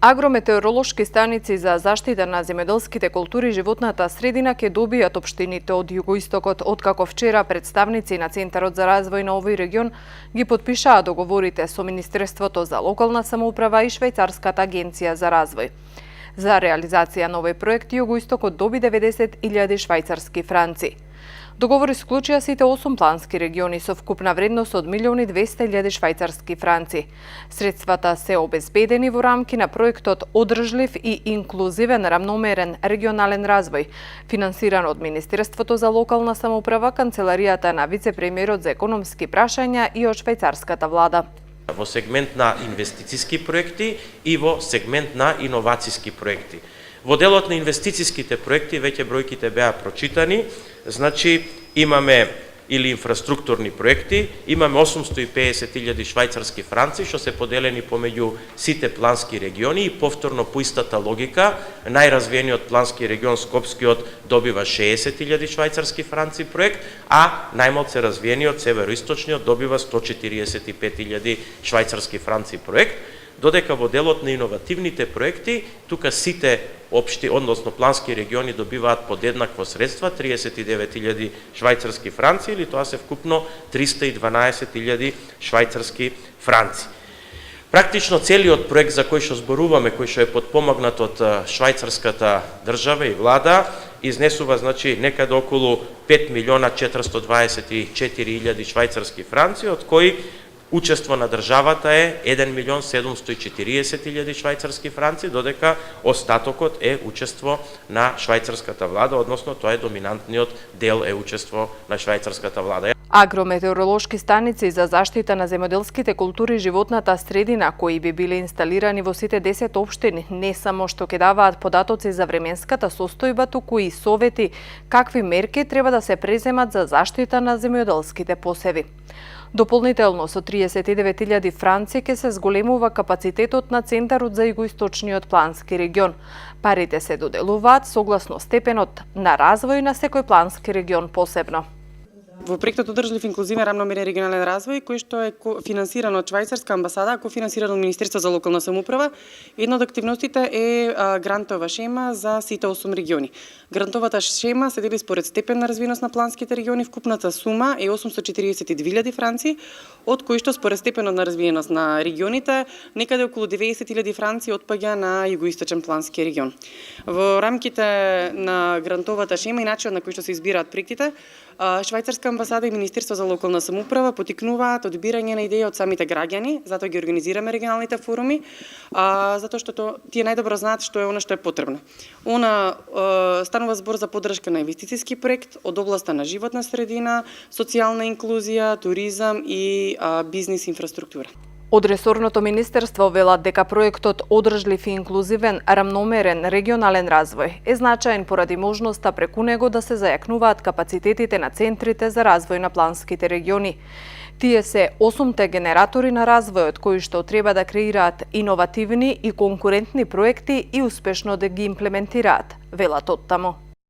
Агрометеоролошки станици за заштита на земјоделските култури и животната средина ќе добијат општините од југоистокот, откако вчера представници на Центарот за развој на овој регион ги потпишаа договорите со Министерството за локална самоуправа и Швајцарската агенција за развој. За реализација на овој проект југоистокот доби 90.000 швајцарски франци. Договори склучија сите 8 плански региони со вкупна вредност од 1.200.000 швајцарски франци. Средствата се обезбедени во рамки на проектот Одржлив и инклузивен рамномерен регионален развој, финансиран од Министерството за локална самоуправа, Канцеларијата на вице-премиерот за економски прашања и од швајцарската влада. Во сегмент на инвестициски проекти и во сегмент на иновацијски проекти. Во делот на инвестицијските проекти веќе бројките беа прочитани, значи имаме или инфраструктурни проекти, имаме 850.000 швајцарски франци што се поделени помеѓу сите плански региони и повторно по истата логика, најразвиениот плански регион Скопскиот добива 60.000 швајцарски франци проект, а најмалце развиениот североисточниот добива 145.000 швајцарски франци проект. Додека во делот на иновативните проекти, тука сите општи, односно плански региони добиваат подеднакво средства, 39.000 швајцарски франци, или тоа се вкупно 312.000 швајцарски франци. Практично целиот проект за кој што зборуваме, кој што е подпомогнат од швајцарската држава и влада, изнесува значи некаде околу 5.424.000 швајцарски франци, од кои учество на државата е 1.740.000 швајцарски франци, додека остатокот е учество на швајцарската влада, односно тоа е доминантниот дел е учество на швајцарската влада. Агрометеоролошки станици за заштита на земјоделските култури и животната средина, кои би биле инсталирани во сите 10 општини, не само што ќе даваат податоци за временската состојба, туку и совети какви мерки треба да се преземат за заштита на земјоделските посеви. Дополнително со 39.000 франци ќе се зголемува капацитетот на Центарот за југоисточниот плански регион. Парите се доделуваат согласно степенот на развој на секој плански регион посебно. Во проектот Одржлив инклузивен рамномерен регионален развој, кој што е финансиран од Швајцарска амбасада, кофинансиран од Министерство за локална самоуправа, една од активностите е грантова шема за сите 8 региони. Грантовата шема се дели според степен на развиеност на планските региони, вкупната сума е 842.000 франци, од кои што според степенот на развиеност на регионите некаде околу 90.000 франци отпаѓа на југоисточен плански регион. Во рамките на грантовата шема и начинот на кој што се избираат проектите, Швајцарска амбасада и Министерство за локална самоуправа потикнуваат одбирање на идеи од самите граѓани, затоа ги организираме регионалните форуми, затоа што тие најдобро знаат што е она што е потребно. Станува збор за поддршка на инвестицијски проект од областа на животна средина, социјална инклузија, туризам и бизнис инфраструктура. Од ресорното министерство велат дека проектот Одржлив и инклузивен рамномерен регионален развој е значаен поради можноста преку него да се зајакнуваат капацитетите на центрите за развој на планските региони. Тие се 8-те генератори на развојот кои што треба да креираат иновативни и конкурентни проекти и успешно да ги имплементираат, велат оттаму.